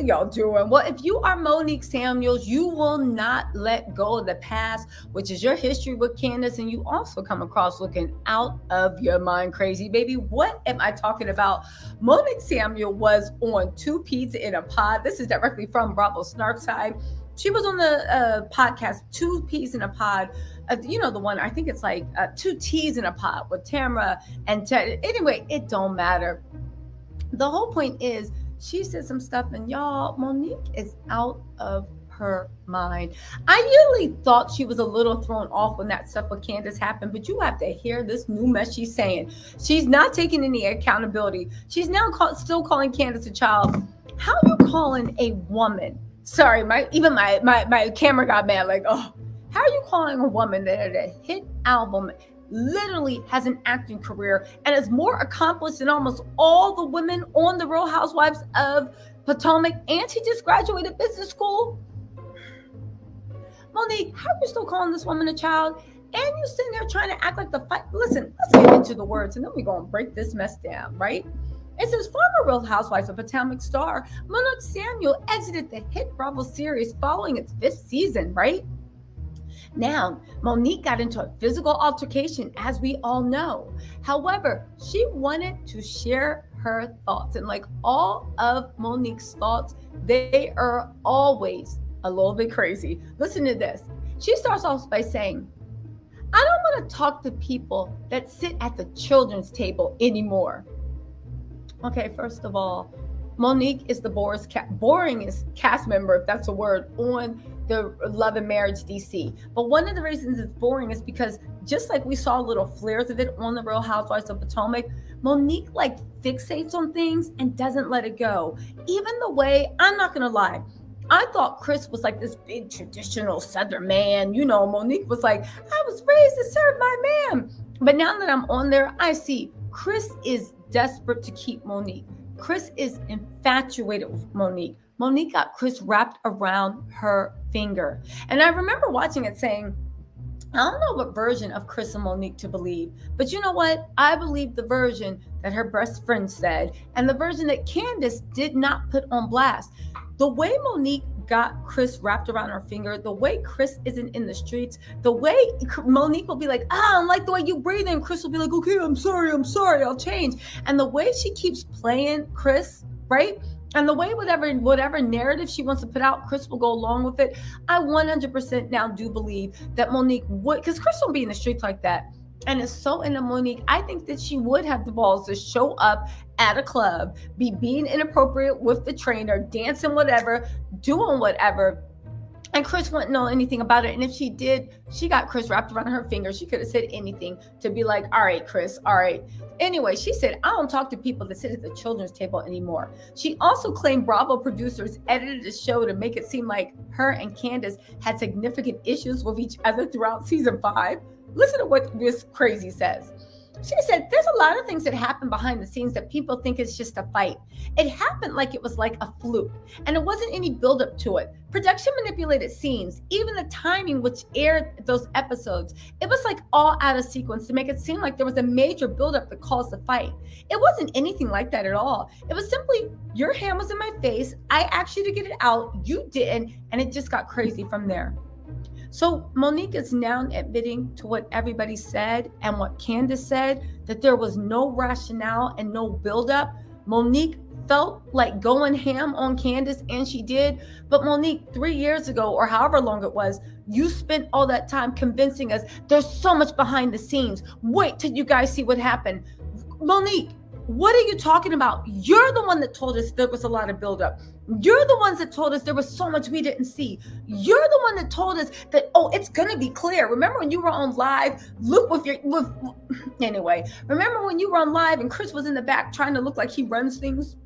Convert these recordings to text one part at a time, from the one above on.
How y'all doing? Well, if you are Monique Samuels, you will not let go of the past, which is your history with Candiace, and you also come across looking out of your mind crazy, baby. What am I talking about? Monique Samuel was on Two Peas in a Pod. This is directly from Bravo Snarkside. She was on the podcast Two Peas in a Pod. The one, I think it's like Two Teas in a Pod with Tamara and Ted. Anyway, it don't matter. The whole point is she said some stuff, and y'all, Monique is out of her mind. I usually thought she was a little thrown off when that stuff with Candiace happened, but you have to hear this new mess she's saying. She's not taking any accountability. She's now still calling Candiace a child. How are you calling a woman? Sorry, my camera got mad. Like, oh, how are you calling a woman that had a hit album, literally has an acting career, and is more accomplished than almost all the women on the Real Housewives of Potomac, and she just graduated business school? Monique, how are you still calling this woman a child? And you sitting there trying to act like the fight. Listen, let's get into the words, and then we're going to break this mess down, right? It says, former Real Housewives of Potomac star Monique Samuel exited the hit Bravo series following its 5th season, right? Now, Monique got into a physical altercation, as we all know. However, she wanted to share her thoughts. And like all of Monique's thoughts, they are always a little bit crazy. Listen to this. She starts off by saying, I don't want to talk to people that sit at the children's table anymore. Okay, first of all, Monique is the boringest cast member, if that's a word, on the Love and Marriage DC. But one of the reasons it's boring is because just like we saw little flares of it on the Real Housewives of Potomac, Monique like fixates on things and doesn't let it go. Even the way, I'm not going to lie, I thought Chris was like this big traditional Southern man. You know, Monique was like, I was raised to serve my man. But now that I'm on there, I see Chris is desperate to keep Monique. Chris is infatuated with Monique. Monique got Chris wrapped around her finger. And I remember watching it saying, I don't know what version of Chris and Monique to believe, but you know what? I believe the version that her best friend said, and the version that Candiace did not put on blast. The way Monique got Chris wrapped around her finger, the way Chris isn't in the streets, the way Monique will be like, I don't like the way you breathe, and Chris will be like, okay, I'm sorry, I'll change. And the way she keeps playing Chris, right? And the way whatever narrative she wants to put out, Chris will go along with it. I 100% now do believe that Monique would, because Chris won't be in the streets like that. And it's so into Monique, I think that she would have the balls to show up at a club, be being inappropriate with the trainer, dancing whatever, doing whatever. And Chris wouldn't know anything about it. And if she did, she got Chris wrapped around her finger. She could have said anything to be like, all right, Chris, all right. Anyway, she said, I don't talk to people that sit at the children's table anymore. She also claimed Bravo producers edited the show to make it seem like her and Candiace had significant issues with each other throughout season 5. Listen to what this crazy says. She said, there's a lot of things that happen behind the scenes that people think is just a fight. It happened like it was like a fluke, and it wasn't any buildup to it. Production manipulated scenes, even the timing which aired those episodes. It was like all out of sequence to make it seem like there was a major buildup that caused the fight. It wasn't anything like that at all. It was simply, your hand was in my face, I asked you to get it out, you didn't, and it just got crazy from there. So Monique is now admitting to what everybody said and what Candiace said, that there was no rationale and no buildup. Monique felt like going ham on Candiace, and she did. But Monique, 3 years ago, or however long it was, you spent all that time convincing us there's so much behind the scenes. Wait till you guys see what happened. Monique, what are you talking about? You're the one that told us there was a lot of buildup. You're the ones that told us there was so much we didn't see. You're the one that told us that, oh, it's going to be clear. Remember when you were on live? Anyway, remember when you were on live and Chris was in the back trying to look like he runs things?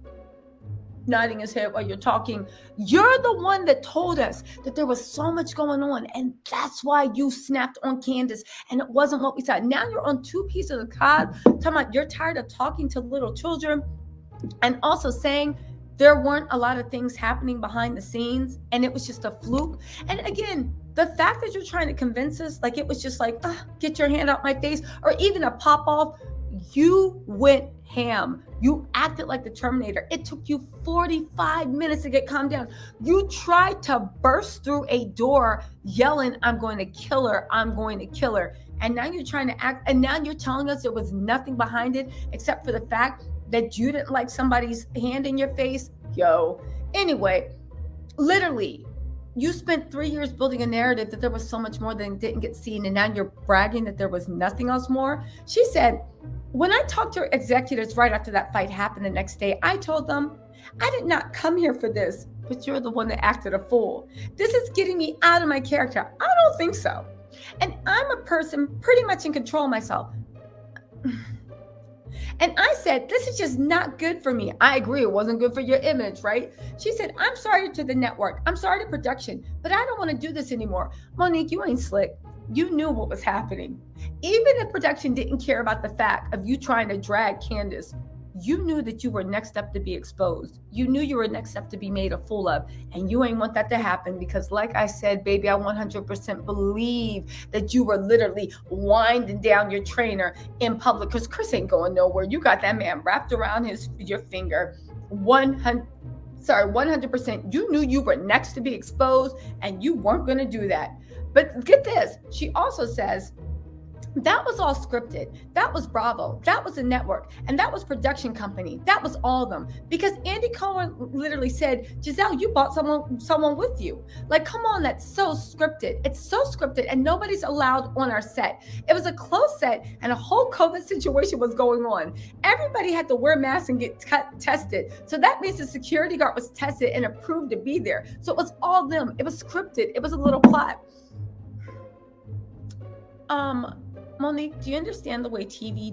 Nodding his head while you're talking. You're the one that told us that there was so much going on, and that's why you snapped on Candiace, and it wasn't what we said. Now you're on two pieces of the cod, talking about you're tired of talking to little children, and also saying there weren't a lot of things happening behind the scenes, and it was just a fluke. And again, the fact that you're trying to convince us like it was just like, get your hand out my face, or even a pop off. You went ham. You acted like the Terminator. It took you 45 minutes to get calmed down. You tried to burst through a door yelling, I'm going to kill her. I'm going to kill her. And now you're trying to act, and now you're telling us there was nothing behind it except for the fact that you didn't like somebody's hand in your face. Yo. Anyway, literally, you spent 3 years building a narrative that there was so much more that didn't get seen, and now you're bragging that there was nothing else more. She said, when I talked to her executives right after that fight happened the next day, I told them, I did not come here for this, but you're the one that acted a fool. This is getting me out of my character. I don't think so. And I'm a person pretty much in control of myself. And I said, this is just not good for me. I agree, it wasn't good for your image, right? She said, I'm sorry to the network. I'm sorry to production, but I don't want to do this anymore. Monique, you ain't slick. You knew what was happening. Even if production didn't care about the fact of you trying to drag Candiace, you knew that you were next up to be exposed. You knew you were next up to be made a fool of. And you ain't want that to happen because, like I said, baby, I 100% believe that you were literally winding down your trainer in public because Chris ain't going nowhere. You got that man wrapped around your finger. 100%. You knew you were next to be exposed and you weren't going to do that. But get this. She also says, that was all scripted. That was Bravo. That was a network. And that was production company. That was all of them. Because Andy Cohen literally said, Giselle, you bought someone with you. Like, come on, that's so scripted. It's so scripted and nobody's allowed on our set. It was a closed set and a whole COVID situation was going on. Everybody had to wear masks and get tested. So that means the security guard was tested and approved to be there. So it was all them. It was scripted. It was a little plot. Monique, do you understand the way TV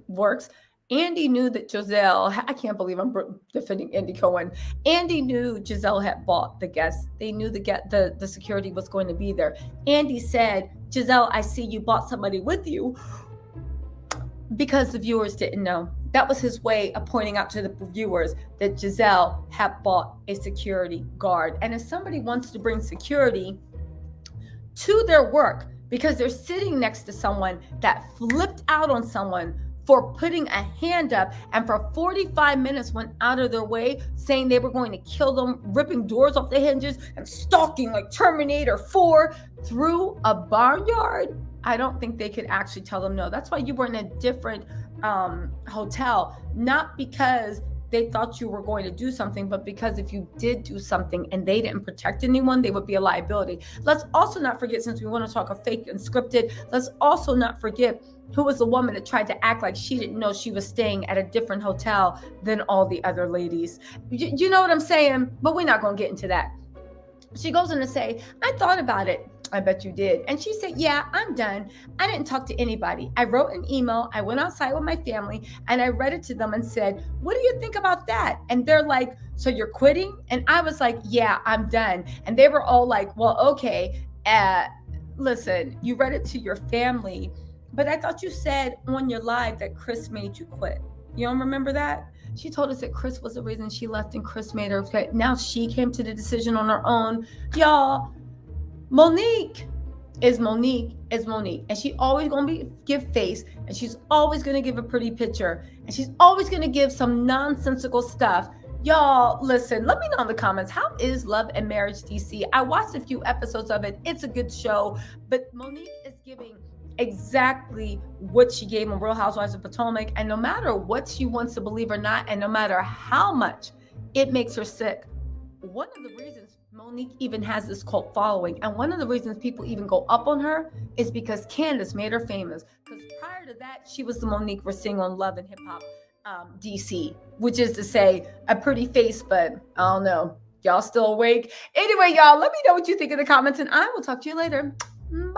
works? Andy knew that Giselle, I can't believe I'm defending Andy Cohen. Andy knew Giselle had bought the guests. They knew the security was going to be there. Andy said, Giselle, I see you bought somebody with you because the viewers didn't know. That was his way of pointing out to the viewers that Giselle had bought a security guard. And if somebody wants to bring security to their work, because they're sitting next to someone that flipped out on someone for putting a hand up and for 45 minutes went out of their way saying they were going to kill them, ripping doors off the hinges and stalking like Terminator 4 through a barnyard. I don't think they could actually tell them no. That's why you were in a different hotel, not because they thought you were going to do something, but because if you did do something and they didn't protect anyone, they would be a liability. Let's also not forget, since we want to talk of fake and scripted, let's also not forget who was the woman that tried to act like she didn't know she was staying at a different hotel than all the other ladies. You know what I'm saying? But we're not going to get into that. She goes in to say, I thought about it. I bet you did. And she said, yeah, I'm done. I didn't talk to anybody. I wrote an email. I went outside with my family and I read it to them and said, what do you think about that? And they're like, so you're quitting? And I was like, yeah, I'm done. And they were all like, well, okay. Listen, you read it to your family, but I thought you said on your live that Chris made you quit. You don't remember that? She told us that Chris was the reason she left and Chris made her quit. Now she came to the decision on her own. Y'all, Monique is Monique. And she's always going to give face, and she's always going to give a pretty picture, and she's always going to give some nonsensical stuff. Y'all, listen, let me know in the comments, how is Love and Marriage DC? I watched a few episodes of it. It's a good show, but Monique is giving exactly what she gave in Real Housewives of Potomac, and no matter what she wants to believe or not, and no matter how much it makes her sick, one of the reasons Monique even has this cult following, and one of the reasons people even go up on her, is because Candiace made her famous. Because prior to that, she was the Monique we're seeing on Love and Hip Hop DC, which is to say a pretty face, but I don't know. Y'all still awake? Anyway, y'all, let me know what you think in the comments, and I will talk to you later. Bye.